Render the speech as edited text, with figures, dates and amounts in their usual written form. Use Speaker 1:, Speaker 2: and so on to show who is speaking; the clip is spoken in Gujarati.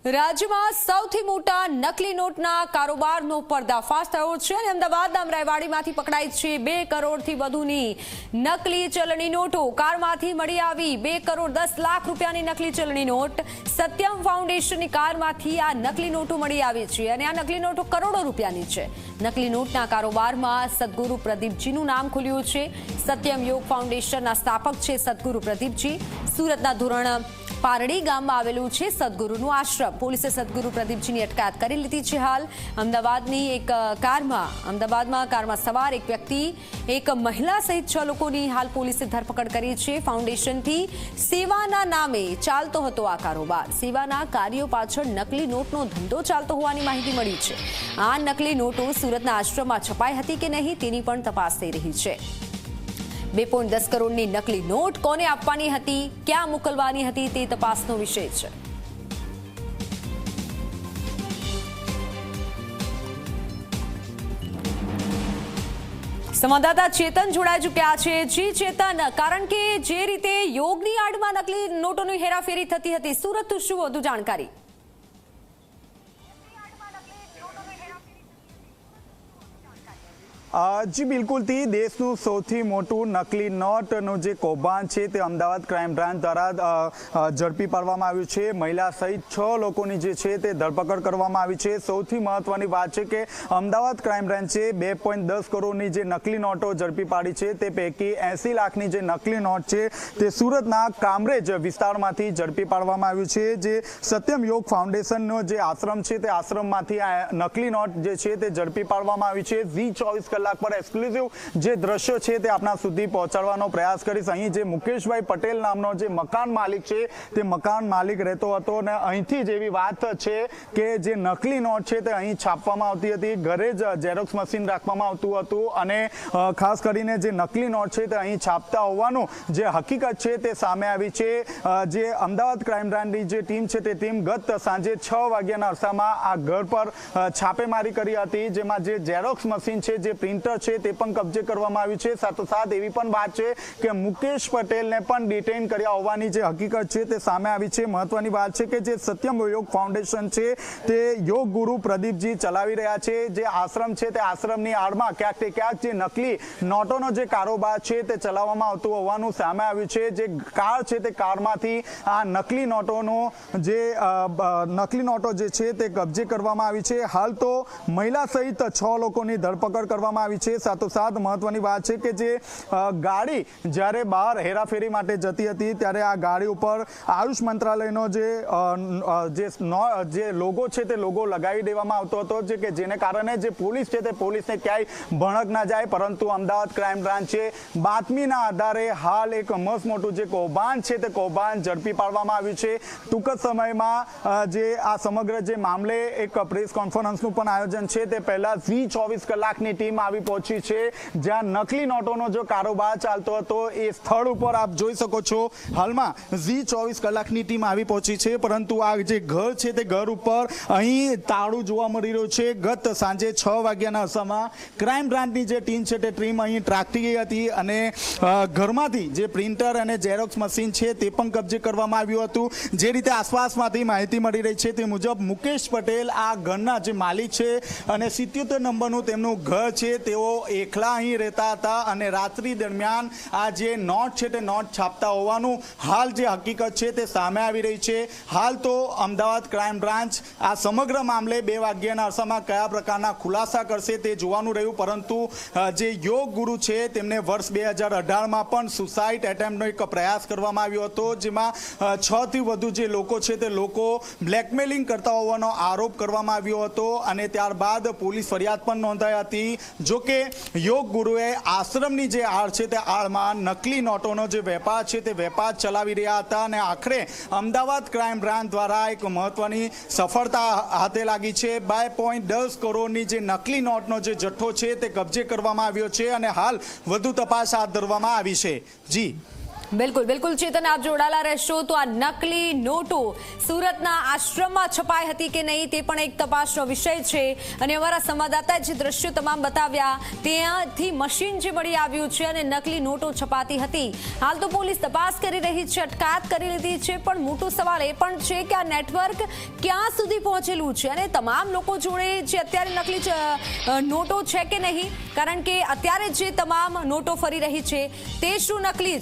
Speaker 1: રાજ્યમાં સૌથી મોટા નકલી નોટના કારોબારનો પર્દાફાશ થયો છે અને અમદાવાદના અમરાઈવાડીમાંથી પકડાઈ છે 2 કરોડથી વધુની નકલી ચલણી નોટો. કારમાંથી મળી આવી 2 કરોડ 10 લાખ રૂપિયાની નકલી ચલણી નોટ. સત્યમ ફાઉન્ડેશનની કારમાંથી આ નકલી નોટો મળી આવી છે અને આ નકલી નોટો કરોડો રૂપિયાની છે. નકલી નોટના કારોબારમાં સદગુરુ પ્રદીપજીનું નામ ખુલ્યું છે. સત્યમ યોગ ફાઉન્ડેશનના સ્થાપક છે સદગુરુ પ્રદીપજી. સુરતના ધોરણ પારડી ગામમાં આવેલું છે સદગુરુનું આશ્રમ. પોલીસે સદગુરુ પ્રદીપજીની અટકાયત કરી લીધી છે. હાલ અમદાવાદમાં કારમાં સવાર એક વ્યક્તિ, એક મહિલા સહિત 6 લોકોની હાલ પોલીસે ધરપકડ કરી છે. ફાઉન્ડેશનથી સેવાના નામે ચાલતો હતો આ કારોબાર. સેવાના કાર્યો પાછળ નકલી નોટનો ધંધો ચાલતો હોવાની માહિતી મળી છે. આ નકલી નોટો સુરતના આશ્રમમાં છપાઈ હતી કે નહીં તેની પણ તપાસ થઈ રહી છે. 2.10 કરોડની નકલી નોટ કોને આપવાની હતી, ક્યાં મોકલવાની હતી તે તપાસનો વિષય છે. સંવાદદાતા ચેતન જોડાઈ ચૂક્યા છે. જી ચેતન, કારણ કે જે રીતે યોગની આડમાં નકલી નોટોની હેરાફેરી થતી હતી, સુરતથી શું વધુ જાણકારી?
Speaker 2: જી બિલકુલથી દેશનું સૌથી મોટું નકલી નોટનું જે કૌભાંડ છે તે અમદાવાદ ક્રાઇમ બ્રાન્ચ દ્વારા ઝડપી પાડવામાં આવ્યું છે. મહિલા સહિત 6 લોકોની જે છે તે ધરપકડ કરવામાં આવી છે. સૌથી મહત્વની વાત છે કે અમદાવાદ ક્રાઇમ બ્રાન્ચે 2.10 કરોડની જે નકલી નોટો ઝડપી પાડી છે. તે પૈકી 80 લાખની જે નકલી નોટ છે તે સુરતના કામરેજ વિસ્તારમાંથી ઝડપી પાડવામાં આવ્યું છે. જે સત્યમ યોગ ફાઉન્ડેશનનો જે આશ્રમ છે તે આશ્રમમાંથી આ નકલી નોટ જે છે તે ઝડપી પાડવામાં આવી છે. 24 કલાક પર એક્સક્લુઝિવ જે દ્રશ્યો છે તે આપણા સુધી પહોંચાડવાનો પ્રયાસ કરીશ. અહીં જે મુકેશભાઈ પટેલ નામનો જે મકાન માલિક છે તે મકાન માલિક રહેતો હતો અને અહીંથી જ એવી વાત છે કે જે નકલી નોટ છે તે અહીં છાપવામાં આવતી હતી. ઘરે જ ઝેરોક્સ મશીન રાખવામાં આવતું હતું અને ખાસ કરીને જે નકલી નોટ છે તે અહીં છાપતા હોવાનું જે હકીકત છે તે સામે આવી છે. જે અમદાવાદ ક્રાઇમ બ્રાન્ચની જે ટીમ છે તે ટીમ ગત સાંજે 6 વાગ્યાના અરસામાં આ ઘર પર છાપેમારી કરી હતી. જેમાં જે ઝેરોક્સ મશીન છે, જે પ્રિન્ટર છે તે પણ કબજે કરવામાં આવ્યું છે. સાથોસાથ એવી પણ વાત છે કે મુકેશ પટેલને પણ ડિટેઇન કર્યા હોવાની જે હકીકત છે તે સામે આવી છે. મહત્વની વાત છે કે જે સત્યમ યોગ ફાઉન્ડેશન છે તે યોગ ગુરુ પ્રદીપજી ચલાવી રહ્યા છે. જે આશ્રમ છે તે આશ્રમની આડમાં ક્યાંક તે ક્યાંક જે નકલી નોટોનો જે કારોબાર છે તે ચલાવવામાં આવતું હોવાનું સામે આવ્યું છે. જે કાર છે તે કારમાંથી આ નકલી નોટો જે છે તે કબજે કરવામાં આવી છે. હાલ તો મહિલા સહિત 6 લોકોની ધરપકડ કરવામાં આવી છે. સાથોસાથ મહત્વની વાત છે કે જે ગાડી જ્યારે બહાર હેરાફેરી માટે જતી હતી ત્યારે આ ગાડી ઉપર આયુષ મંત્રાલયનો જે લોગો છે તે લોગો લગાવી દેવામાં આવતો હતો. જે કે જેને કારણે જે પોલીસ છે તે પોલીસને ક્યાંય ભણક ના જાય. પરંતુ અમદાવાદ ક્રાઇમ બ્રાન્ચે બાતમીના આધારે હાલ એક મસ્ત મોટું જે કૌભાંડ છે તે કૌભાંડ ઝડપી પાડવામાં આવ્યું છે. ટૂંક જ સમયમાં જે આ સમગ્ર જે મામલે એક પ્રેસ કોન્ફરન્સનું પણ આયોજન છે તે પહેલા 24 કલાકની ટીમ આવી પહોંચી છે. જ્યાં નકલી નોટોનો જો કારોબાર ચાલતો હતો એ સ્થળ ઉપર આપ જોઈ શકો છો. હાલમાં 24 કલાકની ટીમ આવી પહોંચી છે. પરંતુ આ જે ઘર છે તે ઘર ઉપર અહીં તાળું જોવા મળી રહ્યું છે. ગત સાંજે 6 વાગ્યાના અરસામાં ક્રાઇમ બ્રાન્ચની જે ટીમ છે તે ટીમ અહીં ત્રાટકી ગઈ હતી અને ઘરમાંથી જે પ્રિન્ટર અને ઝેરોક્સ મશીન છે તે પણ કબજે કરવામાં આવ્યું હતું. જે રીતે આસપાસમાંથી માહિતી મળી રહી છે તે મુજબ મુકેશ પટેલ આ ઘરના જે માલિક છે અને 77 નંબરનું તેમનું ઘર છે. તેઓ એકલા અહીં રહેતા હતા અને રાત્રિ દરમિયાન આ જે નોટ છે તે નોટ છાપતા હોવાનું હાલ જે હકીકત છે તે સામે આવી રહી છે. હાલ તો અમદાવાદ ક્રાઇમ બ્રાન્ચ આ સમગ્ર મામલે 2 વાગ્યાના અરસામાં કયા પ્રકારના ખુલાસા કરશે તે જોવાનું રહ્યું. પરંતુ જે યોગ ગુરુ છે તેમને વર્ષ 2018માં પણ સુસાઇડ એટેમ્પનો એક પ્રયાસ કરવામાં આવ્યો હતો. જેમાં 6 થી વધુ જે લોકો છે તે લોકો બ્લેકમેલિંગ કરતા હોવાનો આરોપ કરવામાં આવ્યો હતો અને ત્યારબાદ પોલીસ ફરિયાદ પણ નોંધાઈ હતી. જો કે યોગ ગુરુએ આશ્રમની જે આડ છે તે આડમાં નકલી નોટોનો જે વેપાર છે તે વેપાર ચલાવી રહ્યા હતા અને આખરે અમદાવાદ ક્રાઇમ બ્રાન્ચ દ્વારા એક મહત્વની સફળતા હાથે લાગી છે. 2.10 કરોડની જે નકલી નોટનો જે જથ્થો છે તે કબજે કરવામાં આવ્યો છે અને હાલ વધુ તપાસ હાથ ધરવામાં આવી છે. જી
Speaker 1: બિલકુલ બિલકુલ ચેતન, આપ જોડાયેલા રહેશો. તો આ નકલી નોટો સુરતના આશ્રમમાં છપાઈ હતી કે નહીં તે પણ એક તપાસનો વિષય છે. અને અમારા સંવાદદાતાએ જે દ્રશ્યો તમામ બતાવ્યા ત્યાંથી મશીન જે મળી આવ્યું છે અને નકલી નોટો છપાતી હતી. હાલ તો પોલીસ તપાસ કરી રહી છે, અટકાયત કરી લીધી છે. પણ મોટો સવાલ એ પણ છે કે આ નેટવર્ક ક્યાં સુધી પહોંચેલું છે અને તમામ લોકો જોડે જે અત્યારે નકલી નોટો છે કે નહીં, કારણ કે અત્યારે જે તમામ નોટો ફરી રહી છે તે શું નકલી